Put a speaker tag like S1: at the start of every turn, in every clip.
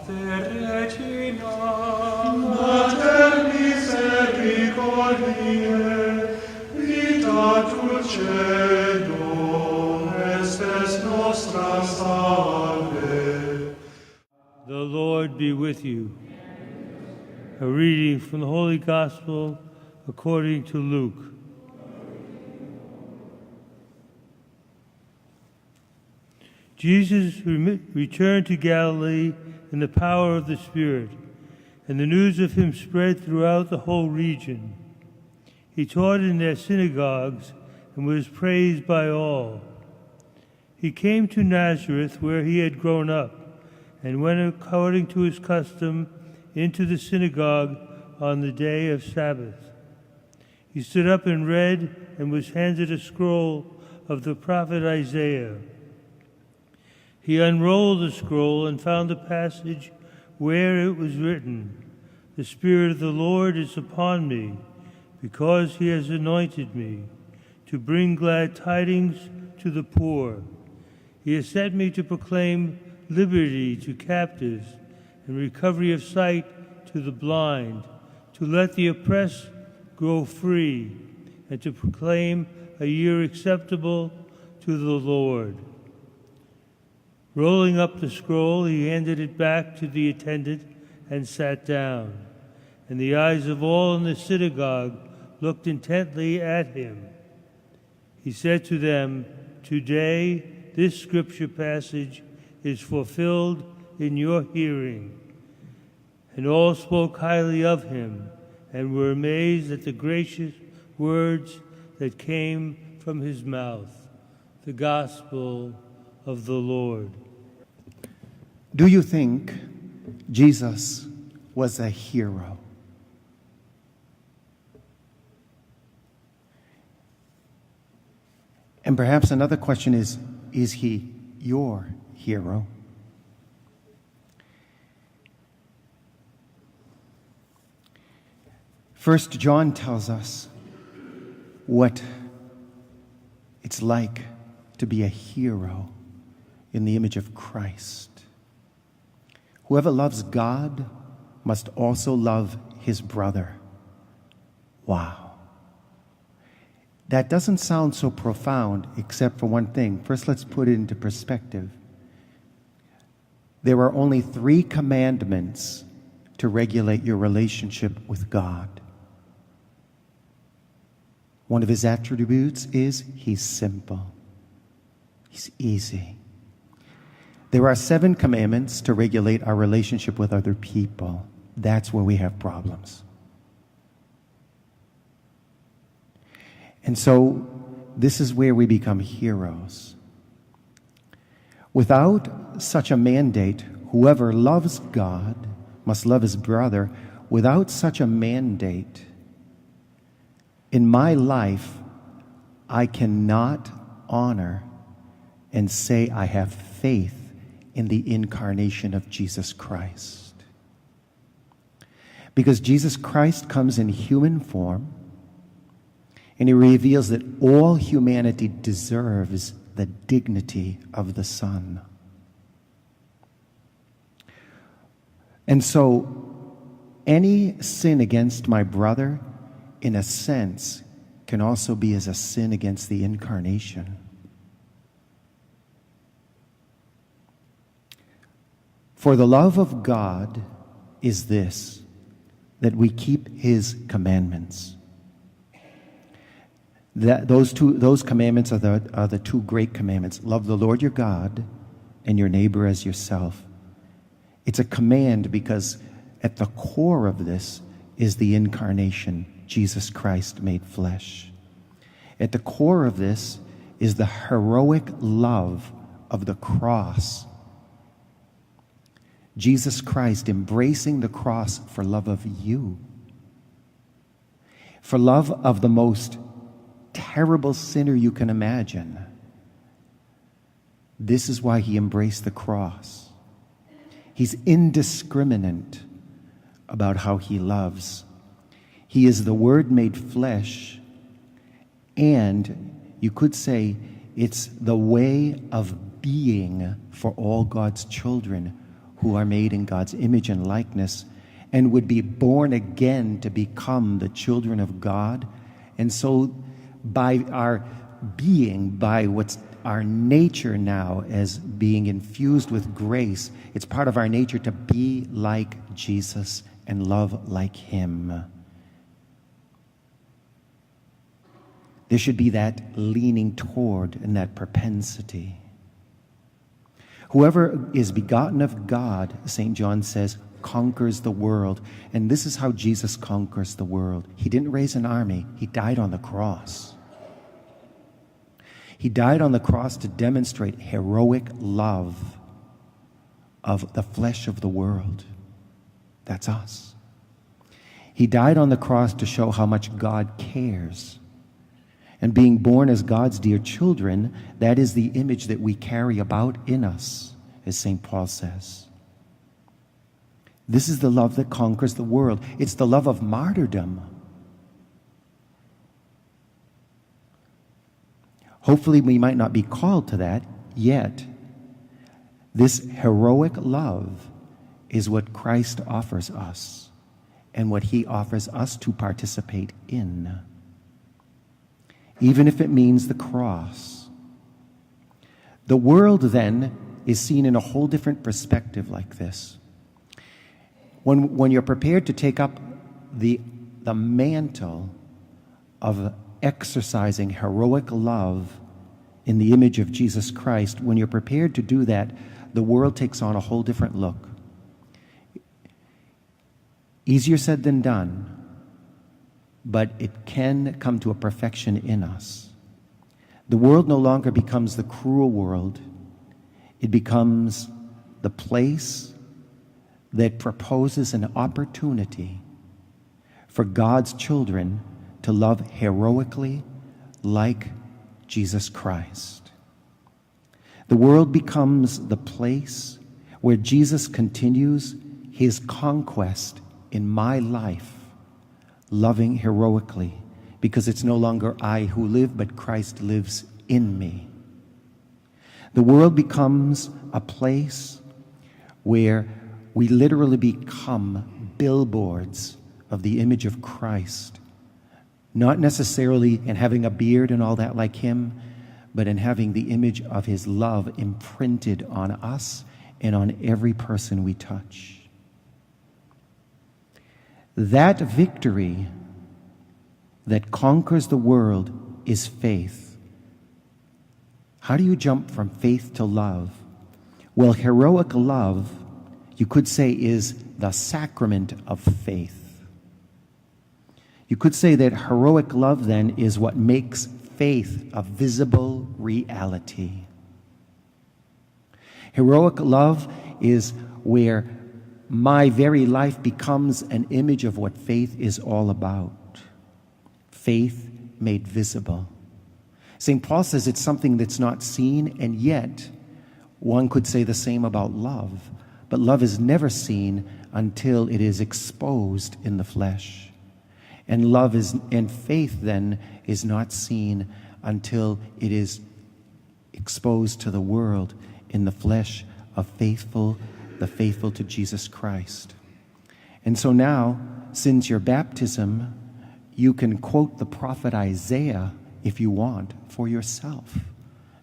S1: Regina, Mater misericordiae, vita dulcedo, estes nostra salve.
S2: The Lord be with you. A reading from the Holy Gospel according to Luke. Jesus returned to Galilee in the power of the Spirit, and the news of him spread throughout the whole region. He taught in their synagogues and was praised by all. He came to Nazareth, where he had grown up, and went according to his custom into the synagogue on the day of Sabbath. He stood up and read, and was handed a scroll of the prophet Isaiah. He unrolled the scroll and found the passage where it was written, "The Spirit of the Lord is upon me, because he has anointed me to bring glad tidings to the poor. He has sent me to proclaim liberty to captives and recovery of sight to the blind, to let the oppressed go free, and to proclaim a year acceptable to the Lord." Rolling up the scroll, he handed it back to the attendant and sat down. And the eyes of all in the synagogue looked intently at him. He said to them, "Today this scripture passage is fulfilled in your hearing." And all spoke highly of him and were amazed at the gracious words that came from his mouth. The Gospel of the Lord.
S3: Do you think Jesus was a hero? And perhaps another question is he your hero? First John tells us what it's like to be a hero in the image of Christ. Whoever loves God must also love his brother. Wow. That doesn't sound so profound, except for one thing. First, let's put it into perspective. There are only 3 commandments to regulate your relationship with God. One of his attributes is he's simple. He's easy. There are 7 commandments to regulate our relationship with other people. That's where we have problems. And so this is where we become heroes. Without such a mandate, whoever loves God must love his brother. Without such a mandate, in my life, I cannot honor and say I have faith in the incarnation of Jesus Christ. Because Jesus Christ comes in human form, and he reveals that all humanity deserves the dignity of the Son. And so, any sin against my brother, in a sense, can also be as a sin against the incarnation. For the love of God is this, that we keep his commandments. Those commandments are the 2 great commandments. Love the Lord your God and your neighbor as yourself. It's a command because at the core of this is the incarnation, Jesus Christ made flesh. At the core of this is the heroic love of the cross. Jesus Christ embracing the cross for love of you. For love of the most terrible sinner you can imagine. This is why he embraced the cross. He's indiscriminate about how he loves. He is the Word made flesh, and you could say it's the way of being for all God's children who are made in God's image and likeness and would be born again to become the children of God. And so by our being, by what's our nature now as being infused with grace, it's part of our nature to be like Jesus and love like him. There should be that leaning toward and that propensity. Whoever is begotten of God, St. John says, conquers the world. And this is how Jesus conquers the world. He didn't raise an army. He died on the cross. He died on the cross to demonstrate heroic love of the flesh of the world. That's us. He died on the cross to show how much God cares. And being born as God's dear children, that is the image that we carry about in us, as St. Paul says. This is the love that conquers the world. It's the love of martyrdom. Hopefully we might not be called to that yet. This heroic love is what Christ offers us and what he offers us to participate in, even if it means the cross. The world then is seen in a whole different perspective like this. When you're prepared to take up the mantle of exercising heroic love in the image of Jesus Christ, when you're prepared to do that, the world takes on a whole different look. Easier said than done, but it can come to a perfection in us. The world no longer becomes the cruel world. It becomes the place that proposes an opportunity for God's children to love heroically like Jesus Christ. The world becomes the place where Jesus continues his conquest in my life, loving heroically, because it's no longer I who live, but Christ lives in me. The world becomes a place where we literally become billboards of the image of Christ, not necessarily in having a beard and all that like him, but in having the image of his love imprinted on us and on every person we touch. That victory that conquers the world is faith. How do you jump from faith to love? Well, heroic love, you could say, is the sacrament of faith. You could say that heroic love then is what makes faith a visible reality. Heroic love is where my very life becomes an image of what faith is all about. Faith made visible. St. Paul says it's something that's not seen, and yet one could say the same about love. But love is never seen until it is exposed in the flesh. And faith then is not seen until it is exposed to the world in the flesh of the faithful to Jesus Christ. And so now, since your baptism, you can quote the prophet Isaiah, if you want, for yourself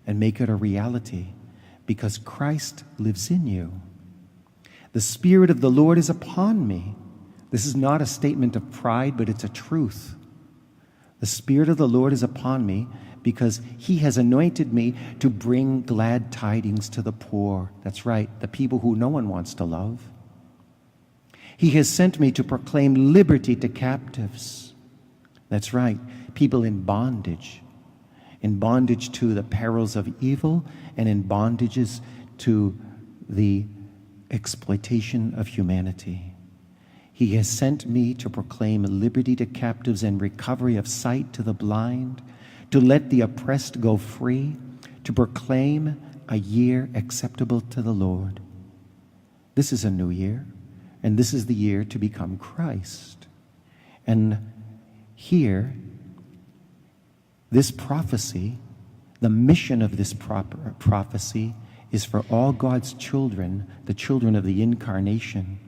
S3: and make it a reality, because Christ lives in you. The Spirit of the Lord is upon me. This is not a statement of pride, but it's a truth. The Spirit of the Lord is upon me because he has anointed me to bring glad tidings to the poor. That's right, the people who no one wants to love. He has sent me to proclaim liberty to captives. That's right, people in bondage to the perils of evil and in bondages to the exploitation of humanity. He has sent me to proclaim liberty to captives and recovery of sight to the blind, to let the oppressed go free, to proclaim a year acceptable to the Lord. This is a new year, and this is the year to become Christ. And here, this prophecy, the mission of this prophecy is for all God's children, the children of the Incarnation.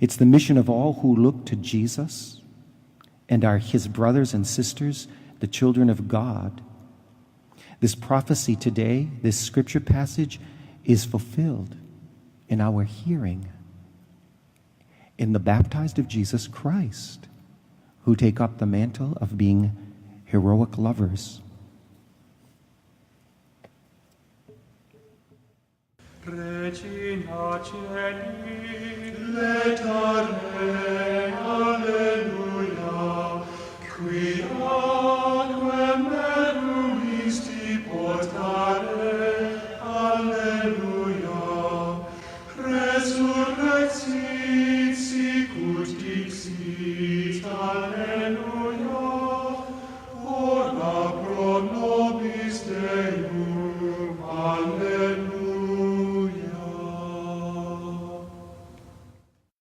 S3: It's the mission of all who look to Jesus and are his brothers and sisters, the children of God. This prophecy today, this scripture passage, is fulfilled in our hearing, in the baptized of Jesus Christ, who take up the mantle of being heroic lovers.
S1: Regina Celi, let our